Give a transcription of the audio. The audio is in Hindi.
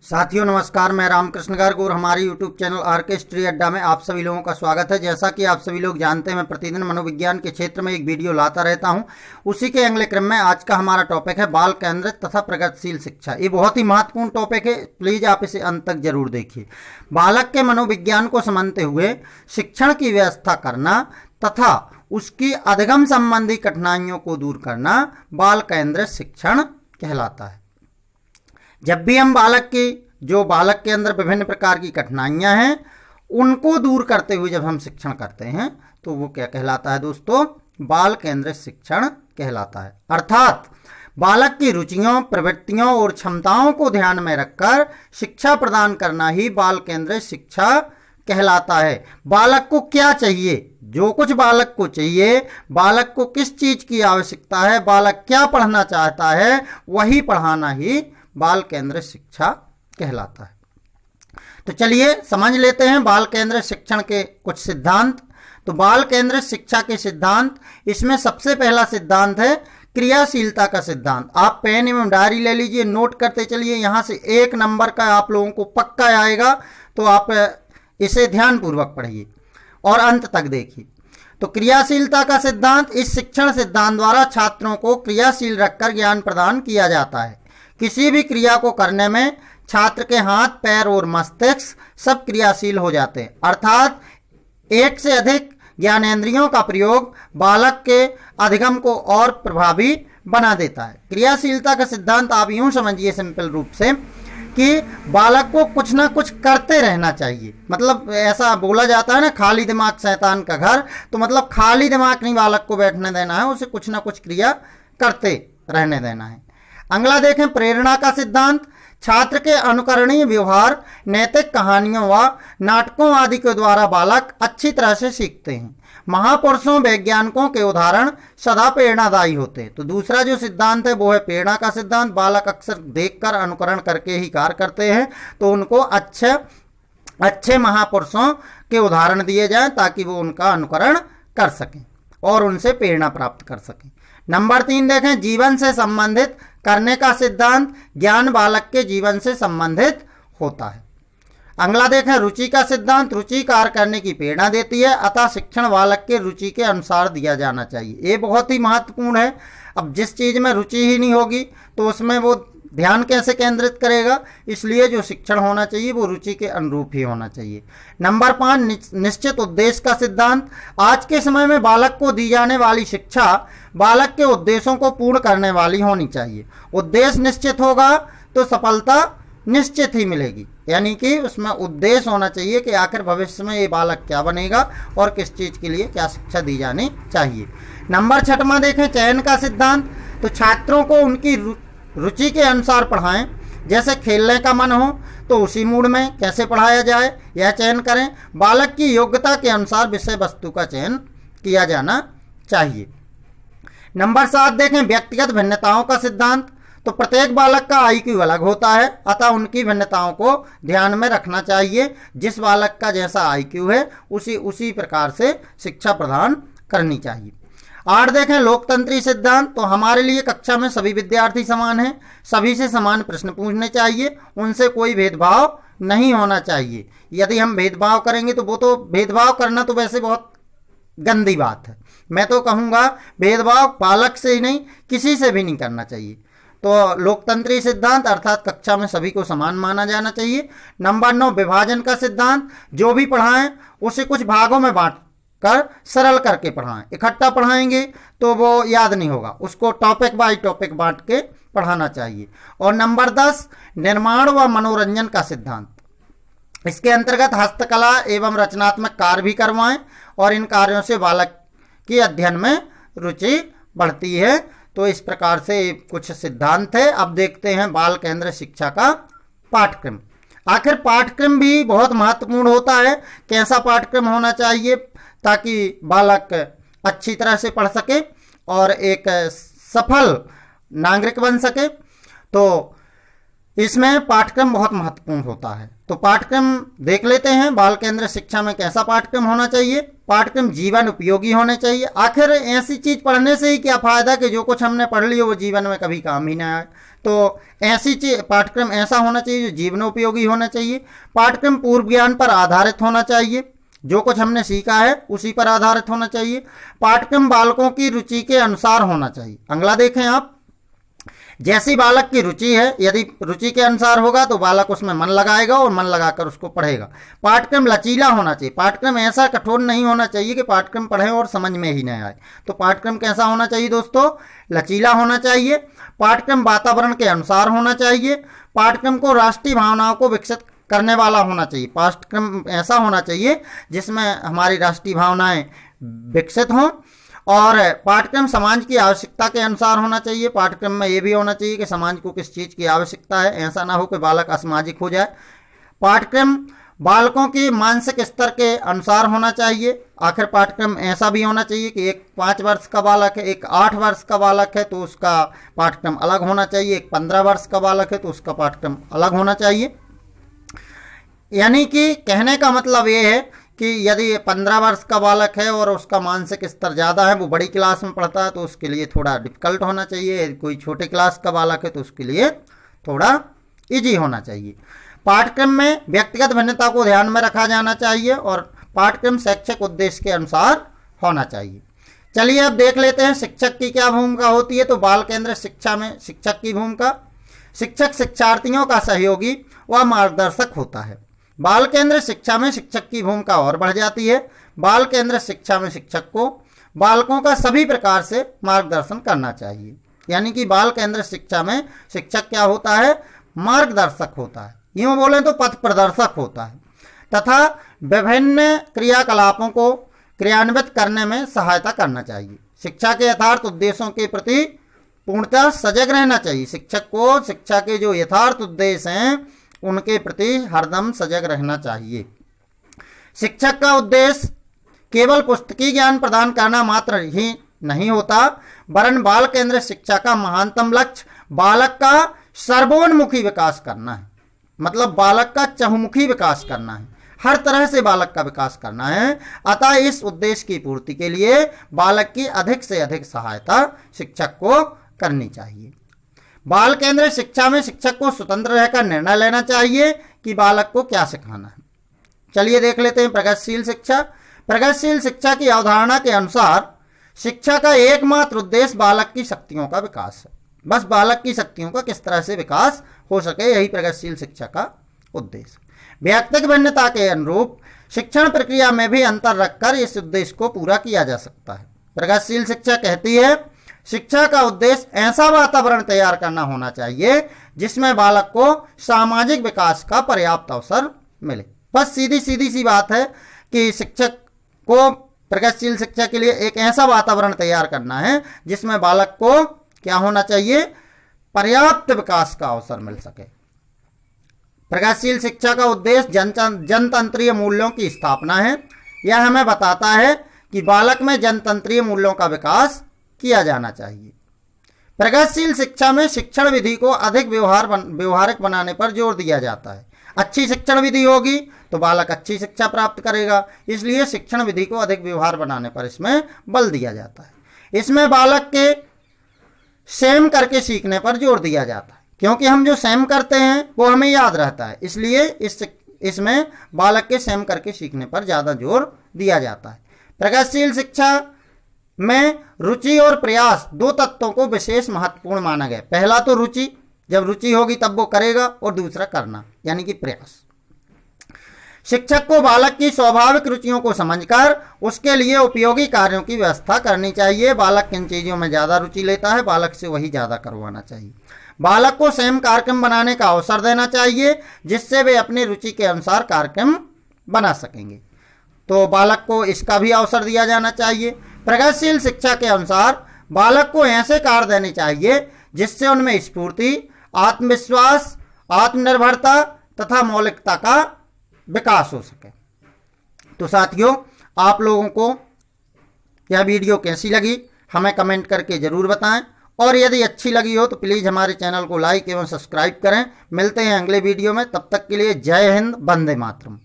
साथियों नमस्कार, मैं रामकृष्ण गर्ग और हमारे YouTube चैनल आरके स्टडी अड्डा में आप सभी लोगों का स्वागत है। जैसा कि आप सभी लोग जानते हैं, मैं प्रतिदिन मनोविज्ञान के क्षेत्र में एक वीडियो लाता रहता हूं। उसी के अगले क्रम में आज का हमारा टॉपिक है बाल केंद्रित तथा प्रगतिशील शिक्षा। ये बहुत ही महत्वपूर्ण टॉपिक है, प्लीज आप इसे अंत तक जरूर देखिए। बालक के मनोविज्ञान को समझते हुए शिक्षण की व्यवस्था करना तथा उसकी अधिगम संबंधी कठिनाइयों को दूर करना बाल केंद्रित शिक्षण कहलाता है। जब भी हम बालक के अंदर विभिन्न प्रकार की कठिनाइयां हैं उनको दूर करते हुए जब हम शिक्षण करते हैं तो वो क्या कहलाता है दोस्तों? बाल केंद्रित शिक्षण कहलाता है। अर्थात बालक की रुचियों, प्रवृत्तियों और क्षमताओं को ध्यान में रखकर शिक्षा प्रदान करना ही बाल केंद्रित शिक्षा कहलाता है। बालक को क्या चाहिए, जो कुछ बालक को चाहिए, बालक को किस चीज की आवश्यकता है, बालक क्या पढ़ना चाहता है, वही पढ़ाना ही बाल केंद्रित शिक्षा कहलाता है। तो चलिए समझ लेते हैं बाल केंद्रित शिक्षण के कुछ सिद्धांत। तो बाल केंद्रित शिक्षा के सिद्धांत, इसमें सबसे पहला सिद्धांत है क्रियाशीलता का सिद्धांत। आप पेन एवं डायरी ले लीजिए, नोट करते चलिए। यहां से 1 नंबर का आप लोगों को पक्का आएगा, तो आप इसे ध्यानपूर्वक पढ़िए और अंत तक देखिए। तो क्रियाशीलता का सिद्धांत, इस शिक्षण सिद्धांत द्वारा छात्रों को क्रियाशील रखकर ज्ञान प्रदान किया जाता है। किसी भी क्रिया को करने में छात्र के हाथ, पैर और मस्तिष्क सब क्रियाशील हो जाते हैं। अर्थात एक से अधिक ज्ञानेंद्रियों का प्रयोग बालक के अधिगम को और प्रभावी बना देता है। क्रियाशीलता का सिद्धांत आप यूं समझिए सिंपल रूप से कि बालक को कुछ ना कुछ करते रहना चाहिए। मतलब ऐसा बोला जाता है ना, खाली दिमाग शैतान का घर। तो मतलब खाली दिमाग नहीं बालक को बैठने देना है, उसे कुछ ना कुछ क्रिया करते रहने देना है। अगला देखें प्रेरणा का सिद्धांत। छात्र के अनुकरणीय व्यवहार, नैतिक कहानियों व नाटकों आदि के द्वारा बालक अच्छी तरह से सीखते हैं। महापुरुषों, वैज्ञानिकों के उदाहरण सदा प्रेरणादायी होते हैं। तो दूसरा जो सिद्धांत है वो है प्रेरणा का सिद्धांत। बालक अक्सर देखकर अनुकरण करके ही कार्य करते हैं, तो उनको अच्छे महापुरुषों के उदाहरण दिए जाएं ताकि वो उनका अनुकरण कर सकें और उनसे प्रेरणा प्राप्त कर सकें। नंबर 3 देखें जीवन से संबंधित करने का सिद्धांत। ज्ञान बालक के जीवन से संबंधित होता है। अगला देखें रुचि का सिद्धांत। रुचि कार्य करने की प्रेरणा देती है, अतः शिक्षण बालक के रुचि के अनुसार दिया जाना चाहिए। ये बहुत ही महत्वपूर्ण है। अब जिस चीज में रुचि ही नहीं होगी तो उसमें वो ध्यान कैसे केंद्रित करेगा? इसलिए जो शिक्षण होना चाहिए वो रुचि के अनुरूप ही होना चाहिए। नंबर 5 निश्चित उद्देश्य का सिद्धांत। आज के समय में बालक को दी जाने वाली शिक्षा बालक के उद्देश्यों को पूर्ण करने वाली होनी चाहिए। उद्देश्य निश्चित होगा तो सफलता निश्चित ही मिलेगी। यानी कि उसमें उद्देश्य होना चाहिए कि आखिर भविष्य में ये बालक क्या बनेगा और किस चीज के लिए क्या शिक्षा दी जानी चाहिए। नंबर 6 देखें चयन का सिद्धांत। तो छात्रों को उनकी रुचि के अनुसार पढ़ाएं। जैसे खेलने का मन हो तो उसी मूड में कैसे पढ़ाया जाए यह चयन करें। बालक की योग्यता के अनुसार विषय वस्तु का चयन किया जाना चाहिए। नंबर 7 देखें व्यक्तिगत भिन्नताओं का सिद्धांत। तो प्रत्येक बालक का IQ अलग होता है, अतः उनकी भिन्नताओं को ध्यान में रखना चाहिए। जिस बालक का जैसा IQ है उसी प्रकार से शिक्षा प्रदान करनी चाहिए। 8 देखें लोकतंत्री सिद्धांत। तो हमारे लिए कक्षा में सभी विद्यार्थी समान हैं, सभी से समान प्रश्न पूछने चाहिए, उनसे कोई भेदभाव नहीं होना चाहिए। यदि हम भेदभाव करेंगे तो वो तो भेदभाव करना तो वैसे बहुत गंदी बात है। मैं तो कहूँगा भेदभाव बालक से ही नहीं किसी से भी नहीं करना चाहिए। तो लोकतंत्री सिद्धांत अर्थात कक्षा में सभी को समान माना जाना चाहिए। नंबर 9 विभाजन का सिद्धांत। जो भी पढ़ाएं उसे कुछ भागों में बांट कर सरल करके पढ़ाएं। इकट्ठा पढ़ाएंगे तो वो याद नहीं होगा, उसको टॉपिक बाय टॉपिक बांट के पढ़ाना चाहिए। और नंबर 10 निर्माण व मनोरंजन का सिद्धांत। इसके अंतर्गत हस्तकला एवं रचनात्मक कार्य भी करवाएं और इन कार्यों से बालक की अध्ययन में रुचि बढ़ती है। तो इस प्रकार से कुछ सिद्धांत है। अब देखते हैं बाल केंद्रित शिक्षा का पाठ्यक्रम। आखिर पाठ्यक्रम भी बहुत महत्वपूर्ण होता है। कैसा पाठ्यक्रम होना चाहिए ताकि बालक अच्छी तरह से पढ़ सके और एक सफल नागरिक बन सके। तो इसमें पाठ्यक्रम बहुत महत्वपूर्ण होता है। तो पाठ्यक्रम देख लेते हैं। बाल केंद्र शिक्षा में कैसा पाठ्यक्रम होना चाहिए। पाठ्यक्रम जीवन उपयोगी होने चाहिए। आखिर ऐसी चीज पढ़ने से ही क्या फायदा कि जो कुछ हमने पढ़ लिया वो जीवन में कभी काम ही ना आए। तो ऐसी चीज पाठ्यक्रम ऐसा होना चाहिए जो जीवन उपयोगी होना चाहिए। पाठ्यक्रम पूर्व ज्ञान पर आधारित होना चाहिए, जो कुछ हमने सीखा है उसी पर आधारित होना चाहिए। पाठ्यक्रम बालकों की रुचि के अनुसार होना चाहिए। अगला देखें आप, जैसी बालक की रुचि है, यदि रुचि के अनुसार होगा तो बालक उसमें मन लगाएगा और मन लगाकर उसको पढ़ेगा। पाठ्यक्रम लचीला होना चाहिए। पाठ्यक्रम ऐसा कठोर नहीं होना चाहिए कि पाठ्यक्रम पढ़ें और समझ में ही नहीं आए। तो पाठ्यक्रम कैसा होना चाहिए दोस्तों? लचीला होना चाहिए। पाठ्यक्रम वातावरण के अनुसार होना चाहिए। पाठ्यक्रम को राष्ट्रीय भावनाओं को विकसित करने वाला होना चाहिए। पाठ्यक्रम ऐसा होना चाहिए जिसमें हमारी राष्ट्रीय भावनाएं विकसित हों। और पाठ्यक्रम समाज की आवश्यकता के अनुसार होना चाहिए। पाठ्यक्रम में ये भी होना चाहिए कि समाज को किस चीज़ की आवश्यकता है, ऐसा ना हो कि बालक असामाजिक हो जाए। पाठ्यक्रम बालकों की मानसिक स्तर के अनुसार होना चाहिए। आखिर पाठ्यक्रम ऐसा भी होना चाहिए कि एक 5 वर्ष का बालक है, एक 8 वर्ष का बालक है तो उसका पाठ्यक्रम अलग होना चाहिए, एक 15 वर्ष का बालक है तो उसका पाठ्यक्रम अलग होना चाहिए। यानी कि कहने का मतलब ये है कि यदि 15 वर्ष का बालक है और उसका मानसिक स्तर ज़्यादा है, वो बड़ी क्लास में पढ़ता है, तो उसके लिए थोड़ा डिफिकल्ट होना चाहिए। कोई छोटे क्लास का बालक है तो उसके लिए थोड़ा इजी होना चाहिए। पाठ्यक्रम में व्यक्तिगत भिन्नता को ध्यान में रखा जाना चाहिए और पाठ्यक्रम शैक्षिक उद्देश्य के अनुसार होना चाहिए। चलिए अब देख लेते हैं शिक्षक की क्या भूमिका होती है। तो बाल केंद्र शिक्षा में शिक्षक की भूमिका, शिक्षक शिक्षार्थियों का सहयोगी व मार्गदर्शक होता है। बाल केंद्र शिक्षा में शिक्षक की भूमिका और बढ़ जाती है। बाल केंद्र शिक्षा में शिक्षक को बालकों का सभी प्रकार से मार्गदर्शन करना चाहिए। यानी कि बाल केंद्र शिक्षा में शिक्षक क्या होता है? मार्गदर्शक होता है, यूँ बोलें तो पथ प्रदर्शक होता है, तथा विभिन्न क्रियाकलापों को क्रियान्वित करने में सहायता करना चाहिए। शिक्षा के यथार्थ उद्देश्यों के प्रति पूर्णतः सजग रहना चाहिए। शिक्षक को शिक्षा के जो यथार्थ उद्देश्य हैं उनके प्रति हरदम सजग रहना चाहिए। शिक्षक का उद्देश्य केवल पुस्तकीय ज्ञान प्रदान करना मात्र ही नहीं होता, वरन बाल केंद्र शिक्षा का महानतम लक्ष्य बालक का सर्वोन्मुखी विकास करना है। मतलब बालक का चहुमुखी विकास करना है, हर तरह से बालक का विकास करना है। अतः इस उद्देश्य की पूर्ति के लिए बालक की अधिक से अधिक सहायता शिक्षक को करनी चाहिए। बाल केंद्र शिक्षा में शिक्षक को स्वतंत्र रहकर निर्णय लेना चाहिए कि बालक को क्या सिखाना है। चलिए देख लेते हैं प्रगतिशील शिक्षा। प्रगतिशील शिक्षा की अवधारणा के अनुसार शिक्षा का एकमात्र उद्देश्य बालक की शक्तियों का विकास है। बस बालक की शक्तियों का किस तरह से विकास हो सके, यही प्रगतिशील शिक्षा का उद्देश्य। व्यक्तिगत भिन्नता के अनुरूप शिक्षण प्रक्रिया में भी अंतर रखकर इस उद्देश्य को पूरा किया जा सकता है। प्रगतिशील शिक्षा कहती है शिक्षा का उद्देश्य ऐसा वातावरण तैयार करना होना चाहिए जिसमें बालक को सामाजिक विकास का पर्याप्त अवसर मिले। बस सीधी सी बात है कि शिक्षक को प्रगतिशील शिक्षा के लिए एक ऐसा वातावरण तैयार करना है जिसमें बालक को क्या होना चाहिए? पर्याप्त विकास का अवसर मिल सके। प्रगतिशील शिक्षा का उद्देश्य जनतंत्रीय मूल्यों की स्थापना है। यह हमें बताता है कि बालक में जनतंत्रीय मूल्यों का विकास किया जाना चाहिए। प्रगतिशील शिक्षा में शिक्षण विधि को अधिक व्यवहारिक बनाने पर जोर दिया जाता है। अच्छी शिक्षण विधि होगी तो बालक अच्छी शिक्षा प्राप्त करेगा, इसलिए शिक्षण विधि को अधिक व्यवहार बनाने पर इसमें बल दिया जाता है। इसमें बालक के सेम करके सीखने पर जोर दिया जाता है, क्योंकि हम जो सेम करते हैं वो हमें याद रहता है, इसलिए इसमें बालक के सेम करके सीखने पर ज़्यादा जोर दिया जाता है। प्रगतिशील शिक्षा में रुचि और प्रयास दो तत्वों को विशेष महत्वपूर्ण माना गया। पहला तो रुचि, जब रुचि होगी तब वो करेगा, और दूसरा करना यानी कि प्रयास। शिक्षक को बालक की स्वाभाविक रुचियों को समझकर उसके लिए उपयोगी कार्यों की व्यवस्था करनी चाहिए। बालक किन चीज़ों में ज़्यादा रुचि लेता है बालक से वही ज़्यादा करवाना चाहिए। बालक को स्वयं कार्यक्रम बनाने का अवसर देना चाहिए जिससे वे अपनी रुचि के अनुसार कार्यक्रम बना सकेंगे। तो बालक को इसका भी अवसर दिया जाना चाहिए। प्रगतिशील शिक्षा के अनुसार बालक को ऐसे कार्य देने चाहिए जिससे उनमें स्फूर्ति, आत्मविश्वास, आत्मनिर्भरता तथा मौलिकता का विकास हो सके। तो साथियों, आप लोगों को यह वीडियो कैसी लगी हमें कमेंट करके ज़रूर बताएं, और यदि अच्छी लगी हो तो प्लीज़ हमारे चैनल को लाइक एवं सब्सक्राइब करें। मिलते हैं अगले वीडियो में, तब तक के लिए जय हिंद, वंदे मातरम।